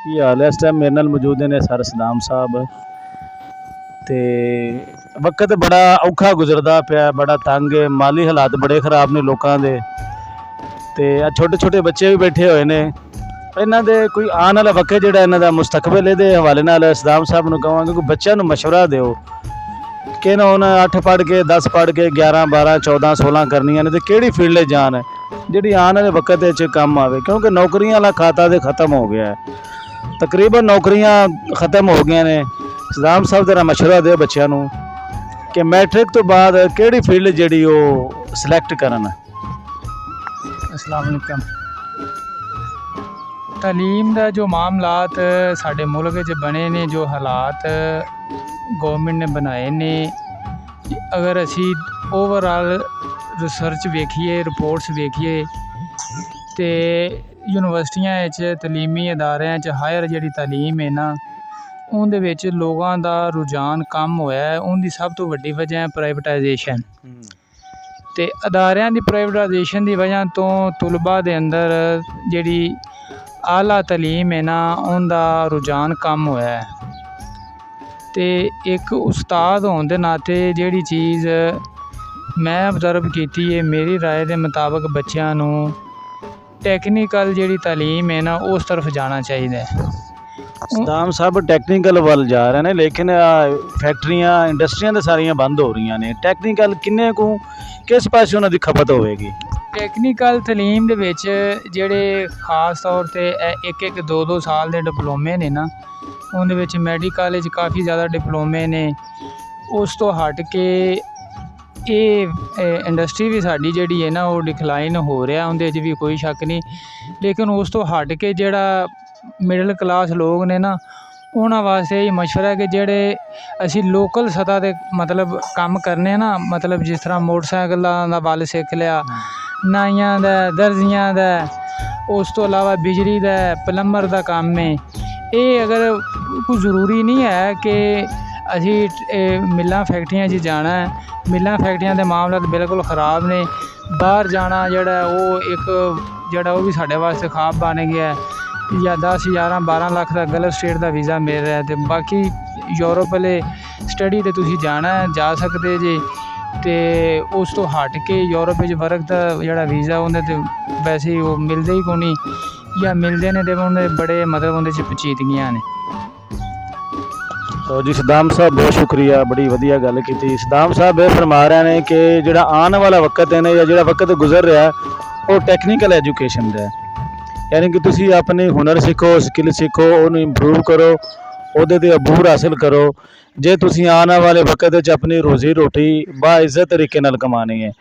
ਕੀ ਹਾਲ ਹੈ? ਇਸ ਟਾਈਮ ਮੇਰੇ ਨਾਲ ਮੌਜੂਦ ਨੇ ਸਰ ਸਦਾਮ ਸਾਹਿਬ। ਤੇ ਵਕਤ ਬੜਾ ਔਖਾ ਗੁਜ਼ਰਦਾ ਪਿਆ, ਬੜਾ ਤੰਗ ਹੈ, ਮਾਲੀ ਹਾਲਾਤ ਬੜੇ ਖ਼ਰਾਬ ਨੇ ਲੋਕਾਂ ਦੇ। ਤੇ ਆ ਛੋਟੇ ਛੋਟੇ ਬੱਚੇ ਵੀ ਬੈਠੇ ਹੋਏ ਨੇ। ਇਹਨਾਂ ਦੇ ਕੋਈ ਆਉਣ ਵਾਲਾ ਵਕਤ ਜਿਹੜਾ ਇਹਨਾਂ ਦਾ ਮੁਸਤਕਬਲ, ਇਹਦੇ ਹਵਾਲੇ ਨਾਲ ਸਦਾਮ ਸਾਹਿਬ ਨੂੰ ਕਹਾਂਗੇ ਕਿ ਬੱਚਿਆਂ ਨੂੰ ਮਸ਼ਵਰਾ ਦਿਓ ਕਿ ਨਾ ਹੁਣ 8 ਪੜ੍ਹ ਕੇ 10 ਪੜ੍ਹ ਕੇ 11 12 14 16 ਕਰਨੀਆਂ ਨੇ, ਤੇ ਕਿਹੜੀ ਫੀਲਡ ਜਾਣ ਹੈ ਜਿਹੜੀ ਆਉਣ ਵਾਲੇ ਵਕਤ ਵਿੱਚ ਕੰਮ ਆਵੇ। ਕਿਉਂਕਿ ਨੌਕਰੀਆਂ ਵਾਲਾ ਖਾਤਾ ਤੇ ख़त्म हो गया है, तकरीबन नौकरियां ख़त्म हो गई ने। सदाम साहब जरा मशवरा दे बच्चों ਨੂੰ कि मैट्रिक तो बाद ਕਿਹੜੀ फील्ड ਜਿਹੜੀ ਉਹ सिलेक्ट करन। अस्सलाम वालेकुम। तालीम ਦਾ ਜੋ ਮਾਮਲਾਤ ਸਾਡੇ ਮੁਲਕ ਵਿੱਚ ਬਣੇ ਨੇ, ਜੋ ਹਾਲਾਤ ਗੌਰਮੈਂਟ ਨੇ ਬਣਾਏ ਨੇ, ਅਗਰ ਅਸੀਂ ਓਵਰਆਲ ਰਿਸਰਚ ਵੇਖੀਏ, ਰਿਪੋਰਟਸ ਵੇਖੀਏ ਤੇ ਯੂਨੀਵਰਸਿਟੀਆਂ ਵਿੱਚ, ਤਾਲੀਮੀ ਅਦਾਰਿਆਂ 'ਚ ਹਾਇਰ ਜਿਹੜੀ ਤਾਲੀਮ ਹੈ ਨਾ, ਉਹਦੇ ਵਿੱਚ ਲੋਕਾਂ ਦਾ ਰੁਝਾਨ ਕਮ ਹੋਇਆ। ਉਹਦੀ ਸਭ ਤੋਂ ਵੱਡੀ ਵਜ੍ਹਾ ਹੈ ਪ੍ਰਾਈਵੇਟਾਈਜੇਸ਼ਨ। ਤੇ ਅਦਾਰਿਆਂ ਦੀ ਪ੍ਰਾਈਵੇਟਾਈਜੇਸ਼ਨ ਦੀ ਵਜ੍ਹਾ ਤੋਂ ਤੁਲਬਾ ਦੇ ਅੰਦਰ ਜਿਹੜੀ ਆਲਾ ਤਾਲੀਮ ਹੈ ਨਾ, ਉਹਦਾ ਰੁਝਾਨ ਕਮ ਹੋਇਆ। ਤੇ ਇੱਕ ਉਸਤਾਦ ਹੋਣ ਦੇ ਨਾਤੇ ਜਿਹੜੀ ਚੀਜ਼ ਮੈਂ ਅਬਜ਼ਰਵ ਕੀਤੀ ਹੈ, ਮੇਰੀ ਰਾਏ ਦੇ ਮੁਤਾਬਕ ਬੱਚਿਆਂ ਨੂੰ ਟੈਕਨੀਕਲ ਜਿਹੜੀ ਤਾਲੀਮ ਹੈ ਨਾ, ਉਸ ਤਰਫ ਜਾਣਾ ਚਾਹੀਦਾ ਹੈ। ਸਦਾਮ ਸਾਹਿਬ ਟੈਕਨੀਕਲ ਵੱਲ ਜਾ ਰਹੇ ਨੇ, ਲੇਕਿਨ ਫੈਕਟਰੀਆਂ ਇੰਡਸਟਰੀਆਂ ਤਾਂ ਸਾਰੀਆਂ ਬੰਦ ਹੋ ਰਹੀਆਂ ਨੇ। ਟੈਕਨੀਕਲ ਕਿੰਨੇ ਕੁ ਕਿਸ ਪਾਸੇ ਉਹਨਾਂ ਦੀ ਖਪਤ ਹੋਵੇਗੀ? ਟੈਕਨੀਕਲ ਤਾਲੀਮ ਦੇ ਵਿੱਚ ਜਿਹੜੇ ਖਾਸ ਤੌਰ 'ਤੇ ਇੱਕ 2-2 ਸਾਲ ਦੇ ਡਿਪਲੋਮੇ ਨੇ ਨਾ, ਉਹਦੇ ਵਿੱਚ ਮੈਡੀਕਲ ਵਿੱਚ ਕਾਫੀ ਜ਼ਿਆਦਾ ਡਿਪਲੋਮੇ ਨੇ। ਉਸ ਤੋਂ ਹਟ ਕੇ ਇਹ ਇੰਡਸਟਰੀ ਵੀ ਸਾਡੀ ਜਿਹੜੀ ਹੈ ਨਾ, ਉਹ ਡਿਕਲਾਈਨ ਹੋ ਰਿਹਾ, ਉਹਦੇ 'ਚ ਵੀ ਕੋਈ ਸ਼ੱਕ ਨਹੀਂ। ਲੇਕਿਨ ਉਸ ਤੋਂ ਹਟ ਕੇ ਜਿਹੜਾ ਮਿਡਲ ਕਲਾਸ ਲੋਕ ਨੇ ਨਾ, ਉਹਨਾਂ ਵਾਸਤੇ ਇਹ ਮਸ਼ਵਰਾ ਹੈ ਕਿ ਜਿਹੜੇ ਅਸੀਂ ਲੋਕਲ ਸਤ੍ਹਾ 'ਤੇ ਮਤਲਬ ਕੰਮ ਕਰਨੇ ਨਾ, ਮਤਲਬ ਜਿਸ ਤਰ੍ਹਾਂ ਮੋਟਰਸਾਈਕਲਾਂ ਦਾ ਵੱਲ ਸਿੱਖ ਲਿਆ, ਨਾਈਆਂ ਦਾ, ਦਰਜ਼ੀਆਂ ਦਾ, ਉਸ ਤੋਂ ਇਲਾਵਾ ਬਿਜਲੀ ਦਾ, ਪਲੰਬਰ ਦਾ ਕੰਮ ਹੈ। ਇਹ ਅਗਰ ਕੋਈ ਜ਼ਰੂਰੀ ਨਹੀਂ ਹੈ ਕਿ ਅਸੀਂ ਮਿੱਲਾਂ ਫੈਕਟਰੀਆਂ 'ਚ ਜਾਣਾ ਹੈ। ਮਿੱਲਾਂ ਫੈਕਟਰੀਆਂ ਦੇ ਮਾਮਲਾਤ ਬਿਲਕੁਲ ਖ਼ਰਾਬ ਨੇ। ਬਾਹਰ ਜਾਣਾ ਜਿਹੜਾ ਉਹ ਇੱਕ ਜਿਹੜਾ ਉਹ ਵੀ ਸਾਡੇ ਵਾਸਤੇ ਖਾਬ ਬਣ ਗਿਆ। ਜਾਂ 10 11 12 ਲੱਖ ਦਾ ਗਲਫ ਸਟੇਟ ਦਾ ਵੀਜ਼ਾ ਮਿਲ ਰਿਹਾ, ਅਤੇ ਬਾਕੀ ਯੂਰਪ ਵਾਲੇ ਸਟੱਡੀ 'ਤੇ ਤੁਸੀਂ ਜਾਣਾ ਜਾ ਸਕਦੇ ਜੇ। ਅਤੇ ਉਸ ਤੋਂ ਹਟ ਕੇ ਯੂਰਪ ਵਿੱਚ ਵਰਕ ਦਾ ਜਿਹੜਾ ਵੀਜ਼ਾ, ਉਹਦੇ 'ਤੇ ਵੈਸੇ ਉਹ ਮਿਲਦੇ ਹੀ ਕੋਈ ਨਹੀਂ, ਜਾਂ ਮਿਲਦੇ ਨੇ ਤੇ ਉਹਦੇ ਬੜੇ ਮਤਲਬ ਉਹਦੇ 'ਚ ਪਚੀਤਗੀਆਂ ਨੇ। तो जी सदाम साहब बहुत शुक्रिया, बड़ी वधिया गल की। सदाम साहब ये फरमा रहे हैं कि जो आने वाला वक्त है ना, या जो वक्त गुजर रहा है, वो टैक्नीकल एजुकेशन का है। यानी कि तुसी अपने हुनर सीखो, स्किल सीखो, उन्हें इंप्रूव करो, ਉਹਦੇ ਤੇ ਅਬੂਰ ਹਾਸਿਲ ਕਰੋ। ਜੇ ਤੁਸੀਂ ਆਉਣ ਵਾਲੇ ਵਕਤ ਵਿੱਚ ਆਪਣੀ ਰੋਜ਼ੀ ਰੋਟੀ ਬਾਇੱਜ਼ਤ ਤਰੀਕੇ ਨਾਲ ਕਮਾਣੀ ਹੈ।